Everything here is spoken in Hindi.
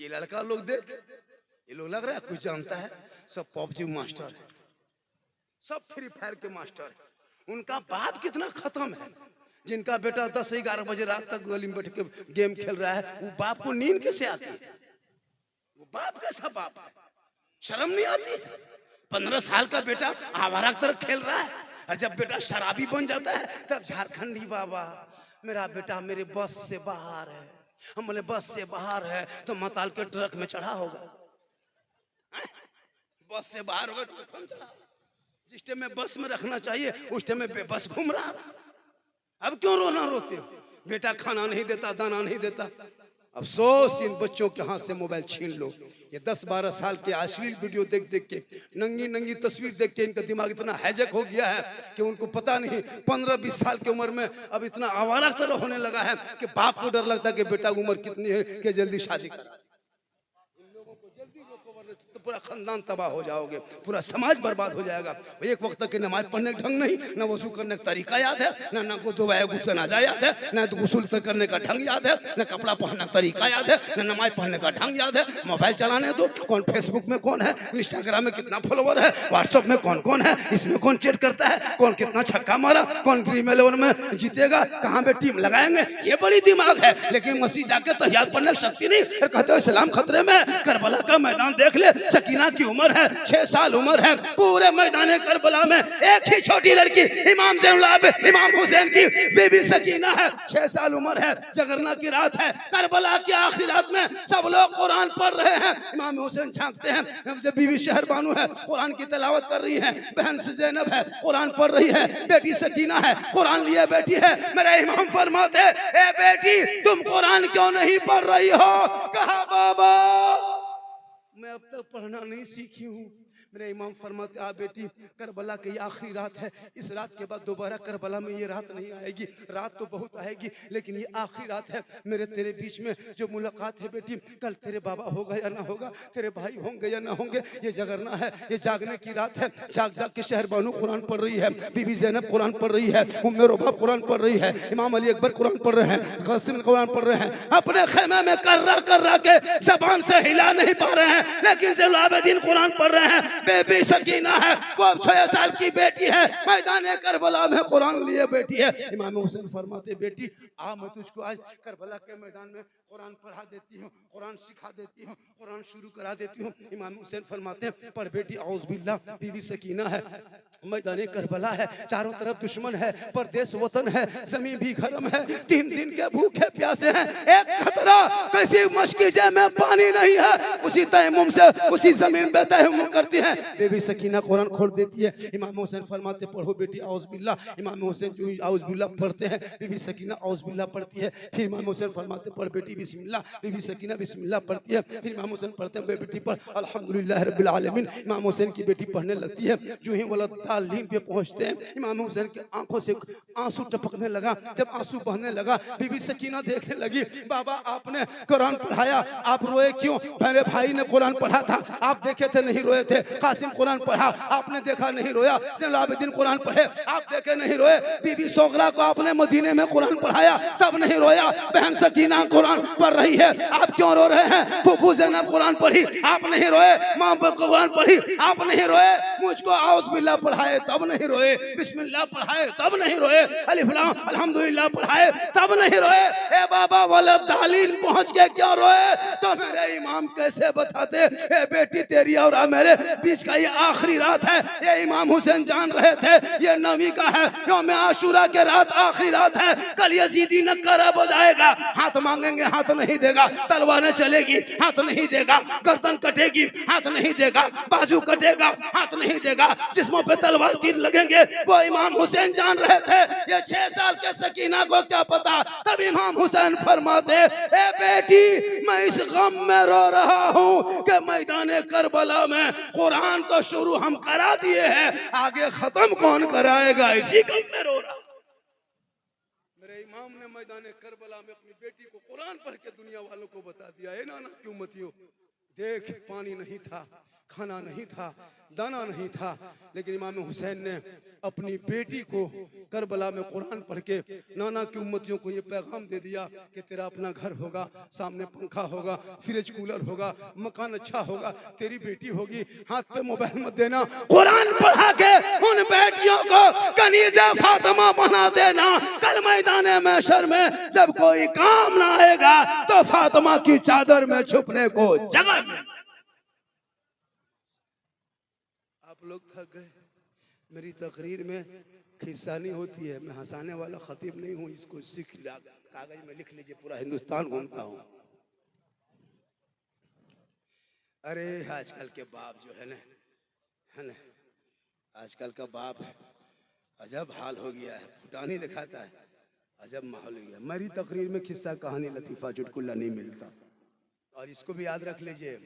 ये लड़का लोग देख, ये लोग लग रहा है कुछ जानता है, सब पबजी मास्टर है, सब फ्री फायर के मास्टर है। उनका बाप कितना खत्म है। जिनका बेटा 10-11 बजे रात तक गली में बैठ के गेम खेल रहा है, वो बाप को नींद कैसे आती है? वो बाप कैसा बाप है? शर्म नहीं आती? 15 साल का बेटा आवारा की तरह खेल रहा है, और जब बेटा शराबी बन जाता है तब झारखंडी बाबा मेरा बेटा मेरे बस से बाहर है, हम बोले बस से बाहर है तो मताल के ट्रक में चढ़ा होगा। बस से बाहर होगा तो कौन चढ़ा? जिस टाइम में बस में रखना चाहिए उस टाइम में बेबस घूम रहा था। अब क्यों रोना रोते हो? बेटा खाना नहीं देता, दाना नहीं देता। अफसोस इन बच्चों के हाथ से मोबाइल छीन लो। ये 10-12 साल के अश्लील वीडियो देख देख के, नंगी नंगी तस्वीर देख के इनका दिमाग इतना हैजक हो गया है कि उनको पता नहीं 15-20 साल की उम्र में अब इतना आवारा तरह होने लगा है कि बाप को डर लगता है कि बेटा उम्र कितनी है कि जल्दी शादी करा। तो पूरा खानदान तबाह हो जाओगे, पूरा समाज बर्बाद हो जाएगा। एक वक्त की नमाज पढ़ने का ढंग नहीं, न वजू करने का तरीका याद है, न गुदवाया गुस्सा याद है, न गुस्ल करने का ढंग याद है, न कपड़ा पहनने का तरीका याद है, न नमाज पढ़ने का ढंग याद है। मोबाइल चलाने दो, कौन फेसबुक में कौन है, इंस्टाग्राम में कितना फॉलोवर है, व्हाट्सएप में कौन कौन है, इसमें कौन चैट करता है, कौन कितना छक्का मारा, कौन ड्रीम 11 में जीतेगा, कहाँ पे टीम लगाएंगे, ये बड़ी दिमाग है। लेकिन मसीह जाके तैयार पढ़ने की शक्ति नहीं। फिर कहते हो इस्लाम खतरे में। करबला का मैदान देख ले, सकीना की उम्र है 6 साल उम्र है, पूरे मैदान करबला में एक ही छोटी लड़की इमाम इमाम हुसैन की बीबी सकीना है, 6 साल उम्र है। जगरना की रात है, करबला की आखिरी रात में सब लोग कुरान पढ़ रहे हैं, इमाम हुसैन झांकते हैं। जब बीबी शहर बानू है कुरान की तिलावत कर रही है, बहन से जैनब है कुरान पढ़ रही है, बेटी सकीना है कुरान लिए बैठी है। मेरे इमाम फरमाते ए बेटी तुम कुरान क्यों नहीं पढ़ रही हो? कहा बाबा मैं अब तक पढ़ना नहीं सीखी हूँ। मेरे इमाम फरमाते आ बेटी करबला की आखिरी रात है, इस रात के बाद दोबारा करबला में ये रात नहीं आएगी। रात तो बहुत आएगी लेकिन ये आखिरी रात है। मेरे तेरे बीच में जो मुलाकात है बेटी, कल तेरे बाबा होगा या ना होगा, तेरे भाई होंगे या ना होंगे, ये जगरना है, ये जागने की रात है। जाग जाग के शहर बानू कुरान पढ़ रही है, बीबी जैनब कुरान पढ़ रही है, उम्मे रोबा कुरान पढ़ रही है, इमाम अली अकबर कुरान पढ़ रहे हैं, कासिम कुरान पढ़ रहे हैं। अपने खेमे में कर्रा के जबान से हिला नहीं पा रहे हैं, लेकिन ज़ैनुल कुरान पढ़ रहे हैं। बेबी सकीना है, वो 6 साल की बेटी है, मैदान करबला में कुरान लिए बैठी है। इमाम हुसैन फरमाते बेटी आ मैं तुझको आज करबला के मैदान में कुरान पढ़ा देती हूँ, कुरान सिखा देती हूँ, कुरान शुरू करा देती हूँ। इमाम हुसैन फरमाते हैं पर बेटी औज़ बिल्लाह, बीबी सकीना है, मैदान करबला है, चारों तरफ दुश्मन है, परदेश वतन है, जमीन भी गरम है, 3 दिन के भूखे प्यासे हैं, एक खतरा किसी मशकीजे में पानी नहीं है, उसी तयम्मुम से उसी जमीन पे तयम्मुम करती है। बेबी सकीना कुरान खोल देती है। इमाम हुसैन फरमाते पढ़ो बेटी औज़ बिल्लाह। इमाम हुसैन जो औज़ बिल्लाह पढ़ते हैं, बीबी सकीना औज़ बिल्लाह पढ़ती है। फिर इमाम हुसैन फरमाते पढ़ बेटी बिस्मिल्लाह, बीबी सकीना बिस्मिल्लाह पढ़ती है। फिर इमाम हुसैन पढ़ते हैं बेटी पर अल्हम्दुलिल्लाह रब्बिल आलमीन। इमाम हुसैन की बेटी पढ़ने लगती है। जो ही वला तालीम पे पहुंचते हैं, इमाम हुसैन की आंखों से आंसू टपकने लगा। जब आंसू बहने लगा, बीबी सकीना देखने लगी बाबा आपने कुरान पढ़ाया, आप रोए क्यों? मेरे भाई ने कुरान पढ़ा था, आप देखे थे नहीं रोए थे। कासिम कुरान पढ़ा, आपने देखा नहीं रोया। ज़ैनुल कुरान पढ़े, आप देखे नहीं रोए। बीबी सोगरा को आपने मदीने में कुरान पढ़ाया, तब नहीं रोया। बहन सकीना कुरान पढ़ रही है, आप क्यों रो रहे हैं? फूफू ज़ैनब कुरान पढ़ी, आप नहीं रोए। माँ कुरान पढ़ी, आप नहीं रोए। मुझको औज़ बिल्लाह पढ़ाए तब नहीं रोए, बिस्मिल्लाह पढ़ाए तब नहीं रोए, अलिफ लाम अल्हम्दुलिल्लाह पढ़ाए तब नहीं रोए। ए बाबा वाला तालीम पहुंच के क्यों रोए? तो मेरे इमाम कैसे बताते ए बेटी तेरी और मेरे बीच का ये आखिरी रात है। ये इमाम हुसैन जान रहे थे ये नवी का है, यौम आशूरा के रात आखिरी रात है। कल यजीदी नक्कारा बजाएगा, हाथ मांगेंगे हाथ नहीं देगा, तलवारें चलेगी हाथ नहीं देगा, गर्दन कटेगी हाथ नहीं देगा, बाजू कटेगा हाथ नहीं देगा, जिस्मों पे तलवार तीर लगेंगे। वो इमाम हुसैन जान रहे थे, ये 6 साल के सकीना को क्या पता। तब इमाम हुसैन फरमाते ए बेटी मैं इस गम में रो रहा हूँ कि मैदान करबला में कुरान को शुरू हम करा दिए हैं, आगे खत्म कौन कराएगा, इसी गम में रो रहा। मेरे इमाम ने मैदान करबला में अपनी बेटी को कुरान पढ़ के दुनिया वालों को बता दिया है नाना की उम्मतियों, देख पानी नहीं था, खाना नहीं था, दाना नहीं था, लेकिन इमाम हुसैन ने अपनी बेटी को करबला में कुरान पढ़ के नाना की उम्मतियों को ये पैगाम दे दिया कि तेरा अपना घर होगा, सामने पंखा होगा, फ्रिज कूलर होगा, मकान अच्छा होगा, तेरी बेटी होगी, हाथ पे मोबाइल मत देना, कुरान पढ़ा के उन बेटियों को कनीज़े फातिमा बना देना। कल मैदान महशर में जब कोई काम ना आएगा तो फातिमा की चादर में छुपने को जगह नहीं। आप लोग थक गए, मेरी तकरीर में खिस्सानी होती है, मैं हंसाने वाला खतीब नहीं हूँ, इसको सीख कागज में लिख लीजिए, पूरा हिंदुस्तान घूमता हूँ। अरे आजकल के बाप जो है ना, आजकल का बाप अजब हाल हो गया है, फुटानी दिखाता है, अजब माहौल हो गया। मेरी तकरीर में खिस्सा कहानी लतीफा चुटकुला नहीं मिलता, और इसको भी याद रख लीजिए।